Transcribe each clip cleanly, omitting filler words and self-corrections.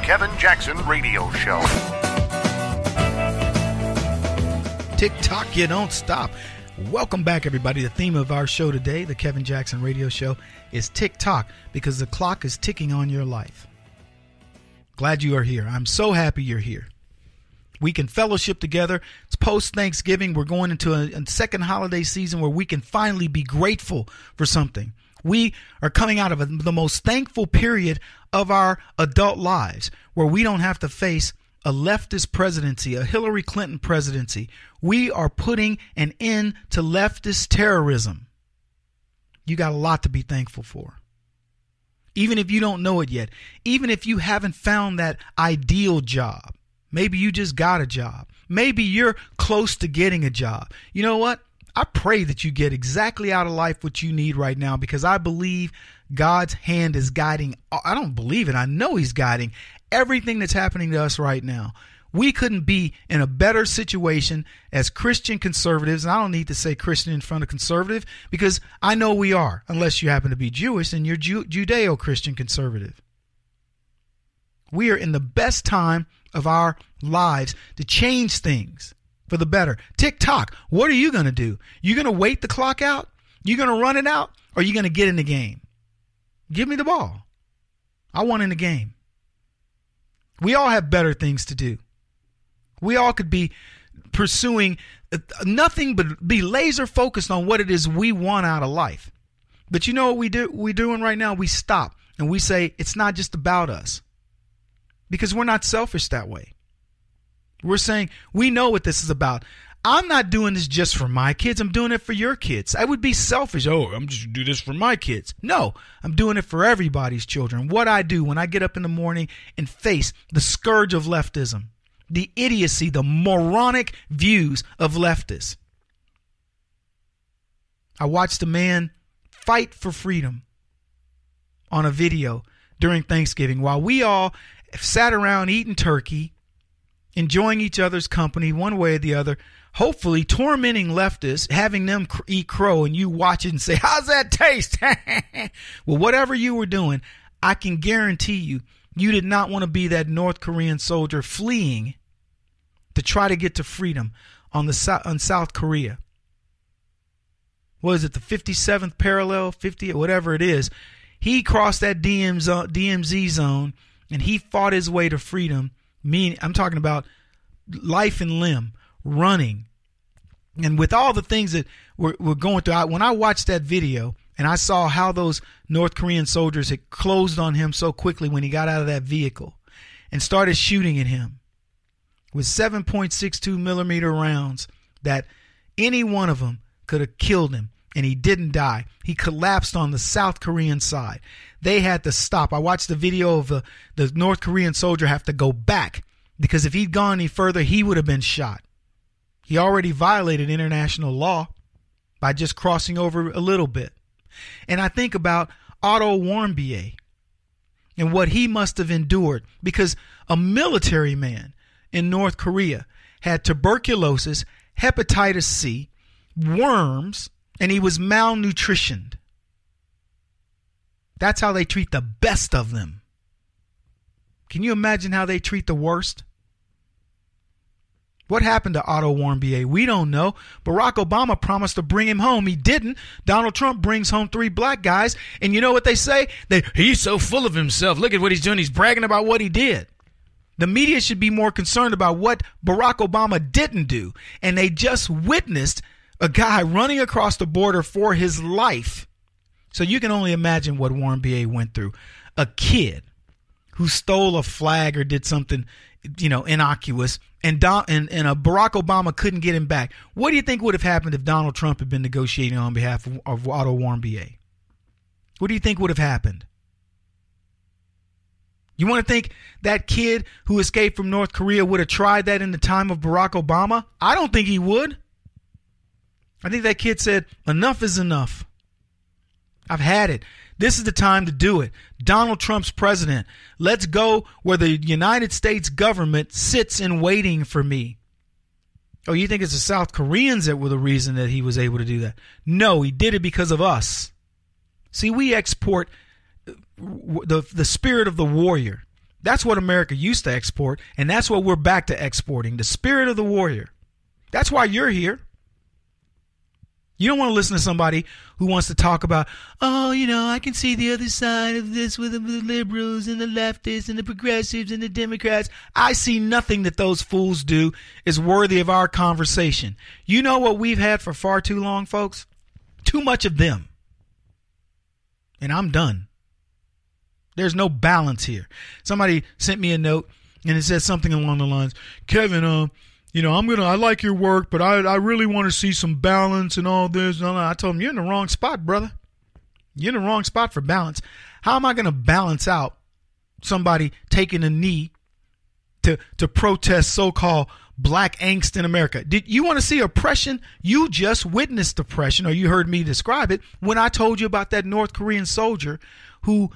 Kevin Jackson Radio Show. Tick-tock, you don't stop. Welcome back, everybody. The theme of our show today, the Kevin Jackson Radio Show, is tick-tock, because the clock is ticking on your life. Glad you are here. I'm so happy you're here. We can fellowship together. It's post-Thanksgiving. We're going into a second holiday season where we can finally be grateful for something. We are coming out of the most thankful period of our adult lives, where we don't have to face a leftist presidency, a Hillary Clinton presidency. We are putting an end to leftist terrorism. You got a lot to be thankful for. Even if you don't know it yet, even if you haven't found that ideal job, maybe you just got a job. Maybe you're close to getting a job. You know what? I pray that you get exactly out of life what you need right now, because I believe God's hand is guiding. I don't believe it. I know he's guiding everything that's happening to us right now. We couldn't be in a better situation as Christian conservatives. And I don't need to say Christian in front of conservative, because I know we are, unless you happen to be Jewish and you're Judeo-Christian conservative. We are in the best time of our lives to change things for the better. Tick-tock, what are you going to do? You going to wait the clock out? You going to run it out? Or are you going to get in the game? Give me the ball. I want in the game. We all have better things to do. We all could be pursuing nothing but be laser focused on what it is we want out of life. But you know what we're doing right now? We stop and we say it's not just about us, because we're not selfish that way. We're saying we know what this is about. I'm not doing this just for my kids. I'm doing it for your kids. I would be selfish. Oh, I'm just do this for my kids. No, I'm doing it for everybody's children. What I do when I get up in the morning and face the scourge of leftism, the idiocy, the moronic views of leftists. I watched a man fight for freedom on a video during Thanksgiving while we all sat around eating turkey, enjoying each other's company one way or the other, hopefully tormenting leftists, having them eat crow, and you watch it and say, how's that taste? Well, whatever you were doing, I can guarantee you did not want to be that North Korean soldier fleeing to try to get to freedom on South Korea. What is it, the 57th parallel, 50, whatever it is? He crossed that DMZ zone, and he fought his way to freedom. I'm talking about life and limb, running. And with all the things that we're going through, when I watched that video and I saw how those North Korean soldiers had closed on him so quickly when he got out of that vehicle and started shooting at him with 7.62 millimeter rounds, that any one of them could have killed him, and he didn't die. He collapsed on the South Korean side. They had to stop. I watched the video of the North Korean soldier have to go back, because if he'd gone any further, he would have been shot. He already violated international law by just crossing over a little bit. And I think about Otto Warmbier and what he must have endured, because a military man in North Korea had tuberculosis, hepatitis C, worms, and he was malnutritioned. That's how they treat the best of them. Can you imagine how they treat the worst? What happened to Otto Warmbier? We don't know. Barack Obama promised to bring him home. He didn't. Donald Trump brings home 3 black guys. And you know what they say? He's so full of himself. Look at what he's doing. He's bragging about what he did. The media should be more concerned about what Barack Obama didn't do. And they just witnessed a guy running across the border for his life. So you can only imagine what Warmbier went through. A kid who stole a flag or did something, innocuous, and Barack Obama couldn't get him back. What do you think would have happened if Donald Trump had been negotiating on behalf of Otto Warmbier? What do you think would have happened? You want to think that kid who escaped from North Korea would have tried that in the time of Barack Obama? I don't think he would. I think that kid said, enough is enough. I've had it. This is the time to do it. Donald Trump's president. Let's go where the United States government sits in waiting for me. Oh, you think it's the South Koreans that were the reason that he was able to do that? No, he did it because of us. See, we export the spirit of the warrior. That's what America used to export, and that's what we're back to exporting, the spirit of the warrior. That's why you're here. You don't want to listen to somebody who wants to talk about, I can see the other side of this with the liberals and the leftists and the progressives and the Democrats. I see nothing that those fools do is worthy of our conversation. You know what we've had for far too long, folks? Too much of them. And I'm done. There's no balance here. Somebody sent me a note and it said something along the lines, Kevin, I like your work, but I really want to see some balance and all this. And I told him, you're in the wrong spot, brother. You're in the wrong spot for balance. How am I going to balance out somebody taking a knee to protest so-called black angst in America? Did you want to see oppression? You just witnessed oppression, or you heard me describe it when I told you about that North Korean soldier who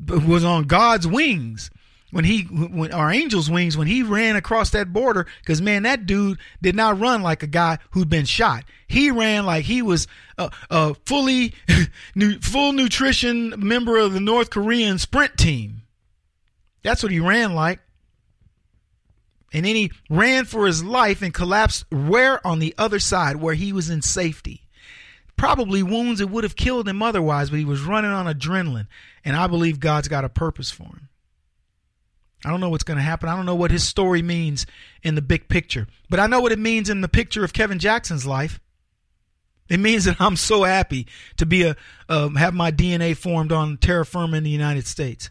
was on God's wings. When our angel's wings, when he ran across that border, because man, that dude did not run like a guy who'd been shot. He ran like he was a full nutrition member of the North Korean sprint team. That's what he ran like. And then he ran for his life and collapsed where? On the other side, where he was in safety. Probably wounds that would have killed him otherwise, but he was running on adrenaline. And I believe God's got a purpose for him. I don't know what's going to happen. I don't know what his story means in the big picture, but I know what it means in the picture of Kevin Jackson's life. It means that I'm so happy to be have my DNA formed on terra firma in the United States,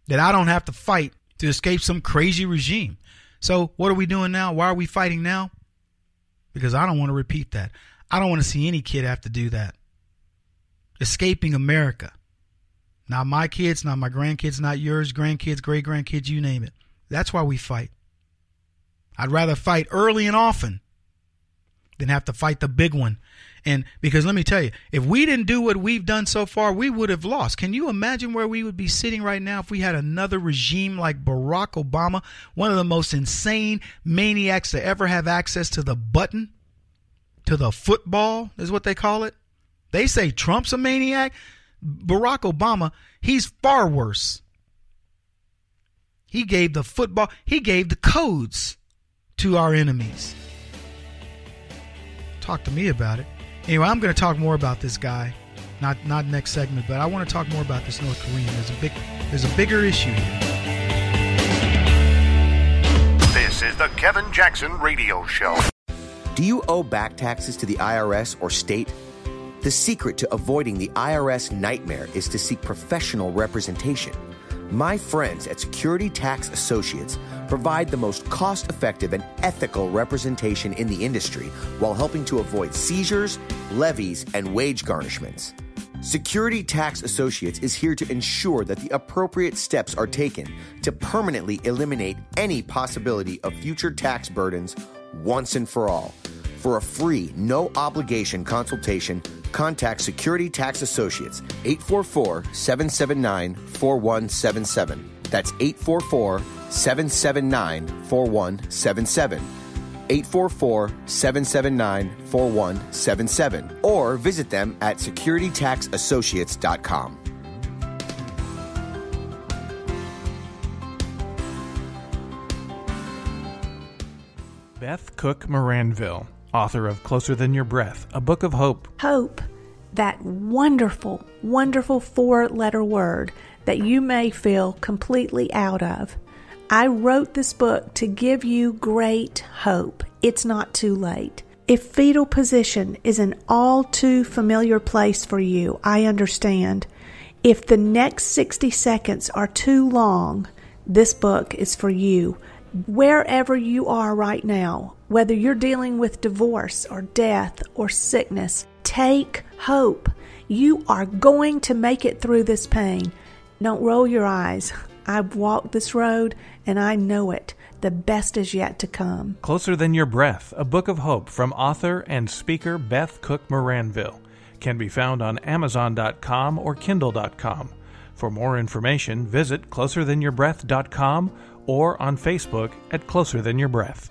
that I don't have to fight to escape some crazy regime. So what are we doing now? Why are we fighting now? Because I don't want to repeat that. I don't want to see any kid have to do that. Escaping America. Not my kids, not my grandkids, not yours, grandkids, great-grandkids, you name it. That's why we fight. I'd rather fight early and often than have to fight the big one. And because let me tell you, if we didn't do what we've done so far, we would have lost. Can you imagine where we would be sitting right now if we had another regime like Barack Obama, one of the most insane maniacs to ever have access to the button, to the football is what they call it? They say Trump's a maniac. Barack Obama, he's far worse. He gave the football, he gave the codes to our enemies. Talk to me about it. Anyway, I'm going to talk more about this guy. Not next segment, but I want to talk more about this North Korean. There's a bigger issue here. This is the Kevin Jackson Radio Show. Do you owe back taxes to the IRS or state? The secret to avoiding the IRS nightmare is to seek professional representation. My friends at Security Tax Associates provide the most cost-effective and ethical representation in the industry while helping to avoid seizures, levies, and wage garnishments. Security Tax Associates is here to ensure that the appropriate steps are taken to permanently eliminate any possibility of future tax burdens once and for all. For a free, no-obligation consultation, contact Security Tax Associates, 844-779-4177. That's 844-779-4177. 844-779-4177. Or visit them at securitytaxassociates.com. Beth Cook Moranville, author of Closer Than Your Breath, a book of hope. Hope, that wonderful, wonderful four-letter word that you may feel completely out of. I wrote this book to give you great hope. It's not too late. If fetal position is an all too familiar place for you, I understand. If the next 60 seconds are too long, this book is for you. Wherever you are right now, whether you're dealing with divorce or death or sickness, take hope. You are going to make it through this pain. Don't roll your eyes. I've walked this road and I know it. The best is yet to come. Closer Than Your Breath, a book of hope from author and speaker Beth Cook Moranville, can be found on Amazon.com or Kindle.com. For more information, visit closerthanyourBreath.com or on Facebook at Closer Than Your Breath.